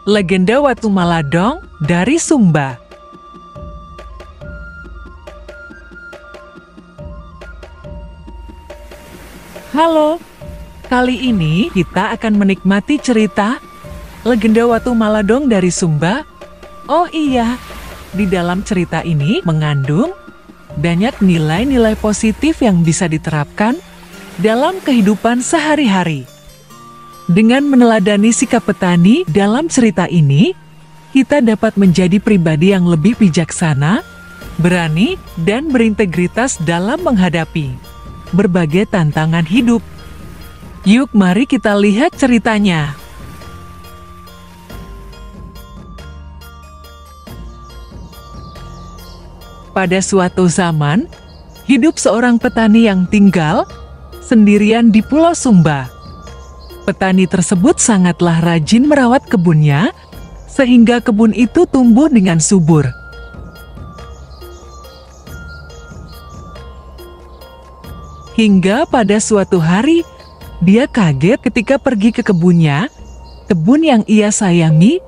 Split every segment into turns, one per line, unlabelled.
Legenda Watu Maladong dari Sumba. Halo, kali ini kita akan menikmati cerita Legenda Watu Maladong dari Sumba. Oh iya, di dalam cerita ini mengandung banyak nilai-nilai positif yang bisa diterapkan dalam kehidupan sehari-hari. Dengan meneladani sikap petani dalam cerita ini, kita dapat menjadi pribadi yang lebih bijaksana, berani, dan berintegritas dalam menghadapi berbagai tantangan hidup. Yuk, mari kita lihat ceritanya. Pada suatu zaman, hidup seorang petani yang tinggal sendirian di Pulau Sumba. Petani tersebut sangatlah rajin merawat kebunnya, sehingga kebun itu tumbuh dengan subur. Hingga pada suatu hari, dia kaget ketika pergi ke kebunnya. Kebun yang ia sayangi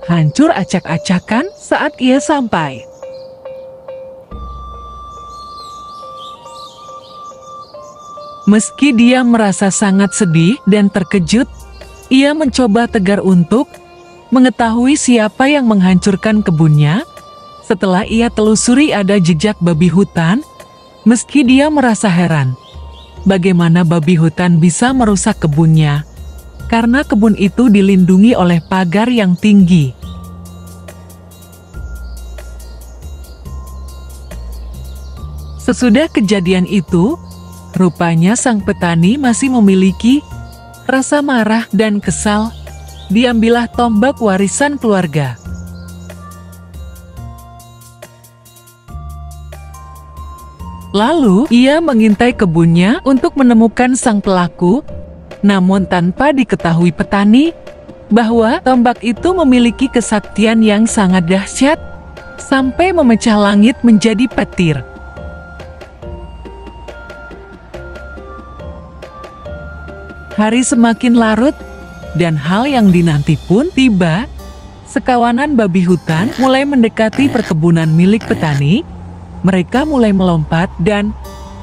hancur acak-acakan saat ia sampai. Meski dia merasa sangat sedih dan terkejut, ia mencoba tegar untuk mengetahui siapa yang menghancurkan kebunnya. Setelah ia telusuri ada jejak babi hutan, meski dia merasa heran, bagaimana babi hutan bisa merusak kebunnya, karena kebun itu dilindungi oleh pagar yang tinggi. Sesudah kejadian itu, rupanya sang petani masih memiliki rasa marah dan kesal. Diambillah tombak warisan keluarga. Lalu, ia mengintai kebunnya untuk menemukan sang pelaku, namun tanpa diketahui petani bahwa tombak itu memiliki kesaktian yang sangat dahsyat, sampai memecah langit menjadi petir. Hari semakin larut, dan hal yang dinanti pun tiba. Sekawanan babi hutan mulai mendekati perkebunan milik petani. Mereka mulai melompat dan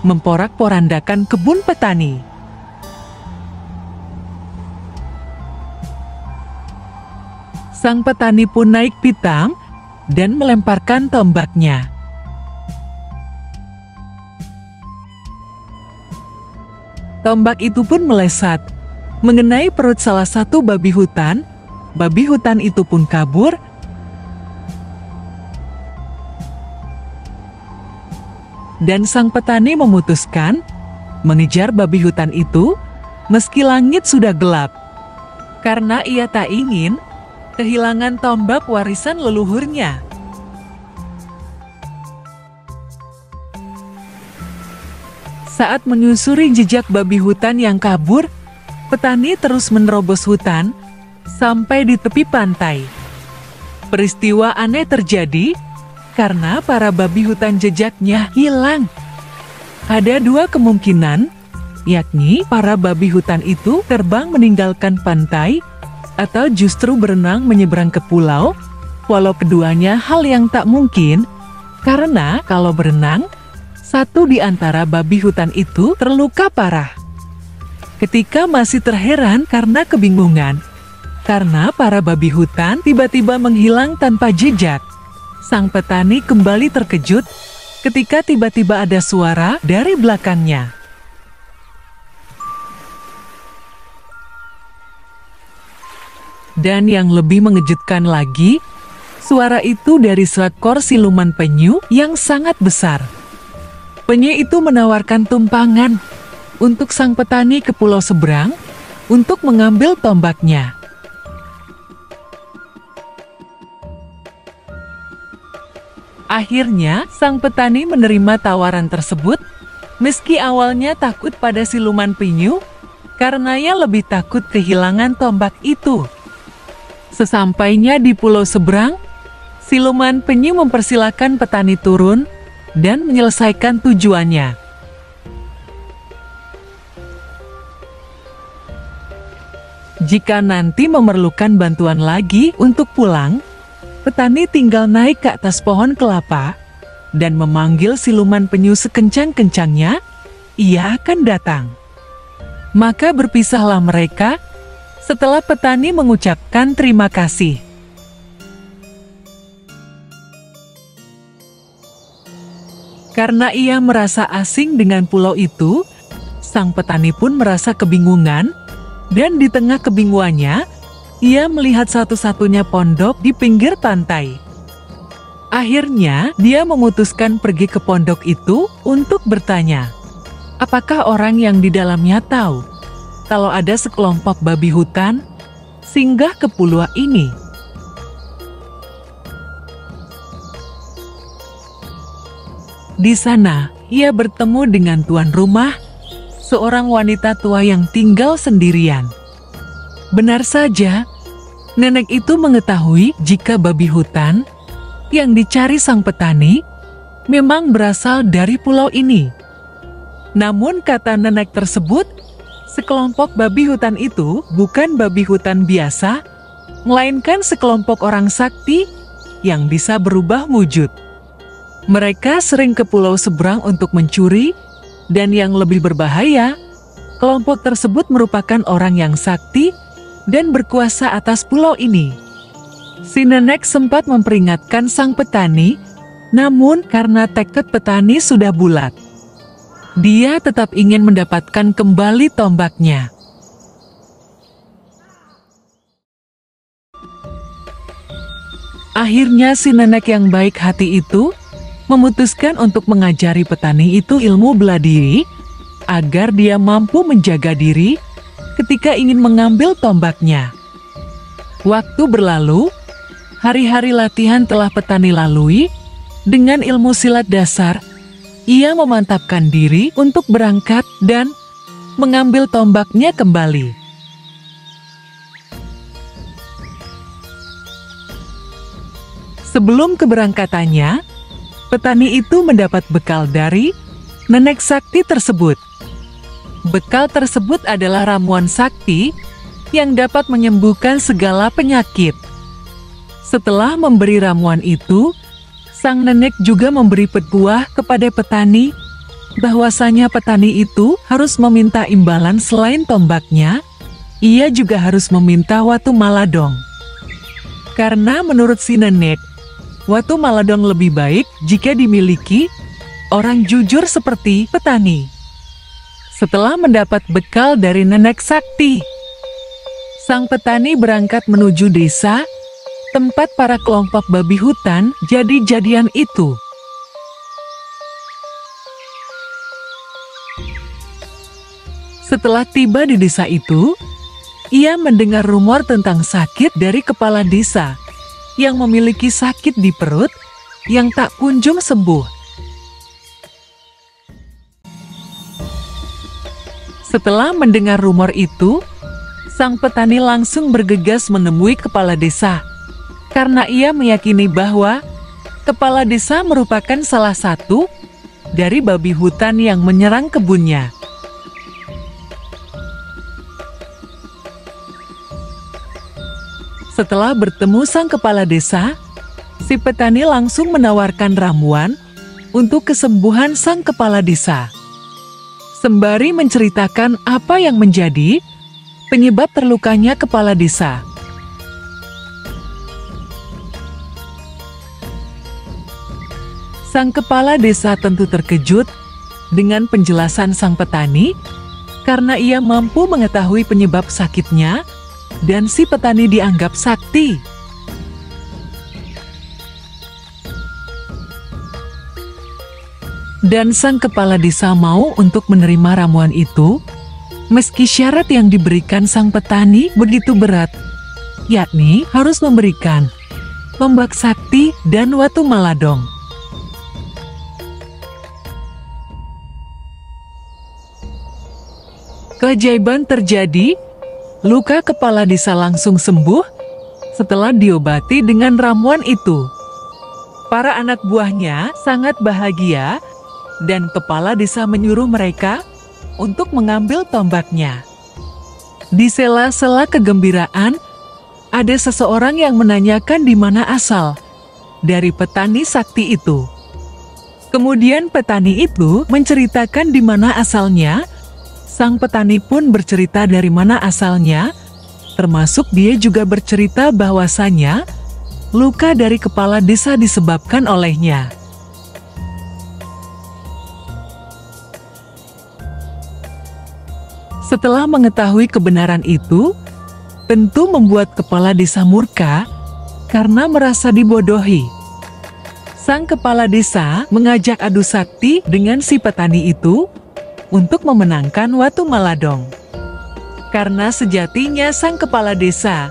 memporak-porandakan kebun petani. Sang petani pun naik pitam dan melemparkan tombaknya. Tombak itu pun melesat, mengenai perut salah satu babi hutan. Babi hutan itu pun kabur. Dan sang petani memutuskan mengejar babi hutan itu, meski langit sudah gelap. Karena ia tak ingin kehilangan tombak warisan leluhurnya. Saat menyusuri jejak babi hutan yang kabur, petani terus menerobos hutan sampai di tepi pantai. Peristiwa aneh terjadi karena para babi hutan jejaknya hilang. Ada dua kemungkinan, yakni para babi hutan itu terbang meninggalkan pantai atau justru berenang menyeberang ke pulau. Walau keduanya hal yang tak mungkin, karena kalau berenang, satu di antara babi hutan itu terluka parah. Ketika masih terheran karena kebingungan, karena para babi hutan tiba-tiba menghilang tanpa jejak, sang petani kembali terkejut ketika tiba-tiba ada suara dari belakangnya. Dan yang lebih mengejutkan lagi, suara itu dari seekor siluman penyu yang sangat besar. Penyu itu menawarkan tumpangan untuk sang petani ke pulau seberang untuk mengambil tombaknya. Akhirnya, sang petani menerima tawaran tersebut, meski awalnya takut pada siluman penyu, karena ia lebih takut kehilangan tombak itu. Sesampainya di pulau seberang, siluman penyu mempersilahkan petani turun dan menyelesaikan tujuannya. Jika nanti memerlukan bantuan lagi untuk pulang, petani tinggal naik ke atas pohon kelapa dan memanggil siluman penyu sekencang-kencangnya, ia akan datang. Maka berpisahlah mereka setelah petani mengucapkan terima kasih. Karena ia merasa asing dengan pulau itu, sang petani pun merasa kebingungan, dan di tengah kebingungannya, ia melihat satu-satunya pondok di pinggir pantai. Akhirnya, dia memutuskan pergi ke pondok itu untuk bertanya, apakah orang yang di dalamnya tahu kalau ada sekelompok babi hutan singgah ke pulau ini. Di sana, ia bertemu dengan tuan rumah, seorang wanita tua yang tinggal sendirian. Benar saja, nenek itu mengetahui jika babi hutan yang dicari sang petani memang berasal dari pulau ini. Namun kata nenek tersebut, sekelompok babi hutan itu bukan babi hutan biasa, melainkan sekelompok orang sakti yang bisa berubah wujud. Mereka sering ke pulau seberang untuk mencuri, dan yang lebih berbahaya, kelompok tersebut merupakan orang yang sakti dan berkuasa atas pulau ini. Si nenek sempat memperingatkan sang petani, namun karena tekad petani sudah bulat, dia tetap ingin mendapatkan kembali tombaknya. Akhirnya si nenek yang baik hati itu memutuskan untuk mengajari petani itu ilmu bela diri, agar dia mampu menjaga diri ketika ingin mengambil tombaknya. Waktu berlalu, hari-hari latihan telah petani lalui. Dengan ilmu silat dasar, ia memantapkan diri untuk berangkat dan mengambil tombaknya kembali. Sebelum keberangkatannya, petani itu mendapat bekal dari nenek sakti tersebut. Bekal tersebut adalah ramuan sakti yang dapat menyembuhkan segala penyakit. Setelah memberi ramuan itu, sang nenek juga memberi petuah kepada petani bahwasanya petani itu harus meminta imbalan selain tombaknya, ia juga harus meminta watu maladong. Karena menurut si nenek, watu maladong lebih baik jika dimiliki orang jujur seperti petani. Setelah mendapat bekal dari nenek sakti, sang petani berangkat menuju desa tempat para kelompok babi hutan jadi-jadian itu. Setelah tiba di desa itu, ia mendengar rumor tentang sakit dari kepala desa yang memiliki sakit di perut yang tak kunjung sembuh. Setelah mendengar rumor itu, sang petani langsung bergegas menemui kepala desa, karena ia meyakini bahwa kepala desa merupakan salah satu dari babi hutan yang menyerang kebunnya. Setelah bertemu sang kepala desa, si petani langsung menawarkan ramuan untuk kesembuhan sang kepala desa. Sembari menceritakan apa yang menjadi penyebab terlukanya kepala desa. Sang kepala desa tentu terkejut dengan penjelasan sang petani, karena ia mampu mengetahui penyebab sakitnya, dan si petani dianggap sakti. Dan sang kepala desa mau untuk menerima ramuan itu, meski syarat yang diberikan sang petani begitu berat, yakni harus memberikan tombak sakti dan watu maladong. Keajaiban terjadi, luka kepala desa langsung sembuh setelah diobati dengan ramuan itu. Para anak buahnya sangat bahagia, dan kepala desa menyuruh mereka untuk mengambil tombaknya. Di sela-sela kegembiraan, ada seseorang yang menanyakan di mana asal dari petani sakti itu. Kemudian petani itu menceritakan di mana asalnya. Sang petani pun bercerita dari mana asalnya, termasuk dia juga bercerita bahwasanya luka dari kepala desa disebabkan olehnya. Setelah mengetahui kebenaran itu, tentu membuat kepala desa murka karena merasa dibodohi. Sang kepala desa mengajak adu sakti dengan si petani itu untuk memenangkan Watu Maladong. Karena sejatinya sang kepala desa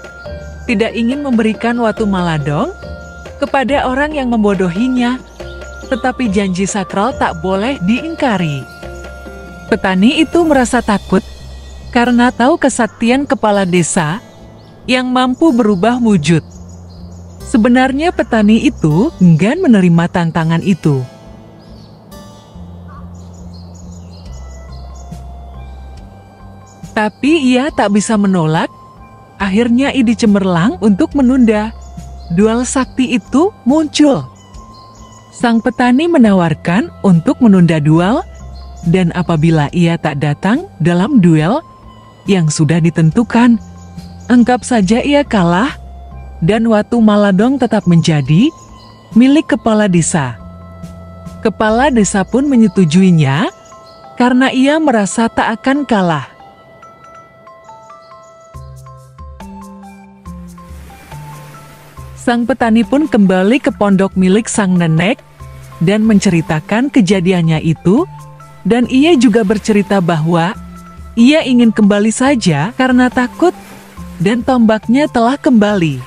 tidak ingin memberikan Watu Maladong kepada orang yang membodohinya, tetapi janji sakral tak boleh diingkari. Petani itu merasa takut karena tahu kesaktian kepala desa yang mampu berubah wujud. Sebenarnya petani itu enggan menerima tantangan itu. Tapi ia tak bisa menolak, akhirnya ide cemerlang untuk menunda duel sakti itu muncul. Sang petani menawarkan untuk menunda duel, dan apabila ia tak datang dalam duel yang sudah ditentukan, anggap saja ia kalah, dan Watu Maladong tetap menjadi milik kepala desa. Kepala desa pun menyetujuinya, karena ia merasa tak akan kalah. Sang petani pun kembali ke pondok milik sang nenek dan menceritakan kejadiannya itu, dan ia juga bercerita bahwa ia ingin kembali saja karena takut dan tombaknya telah kembali.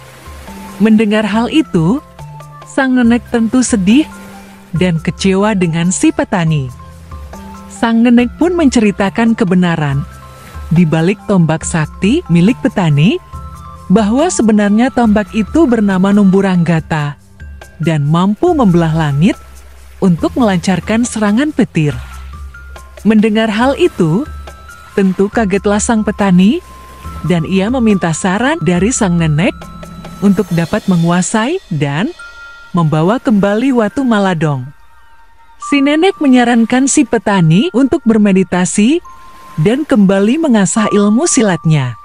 Mendengar hal itu, sang nenek tentu sedih dan kecewa dengan si petani. Sang nenek pun menceritakan kebenaran di balik tombak sakti milik petani, bahwa sebenarnya tombak itu bernama Numburanggata dan mampu membelah langit untuk melancarkan serangan petir. Mendengar hal itu, tentu kagetlah sang petani dan ia meminta saran dari sang nenek untuk dapat menguasai dan membawa kembali Watu Maladong. Si nenek menyarankan si petani untuk bermeditasi dan kembali mengasah ilmu silatnya.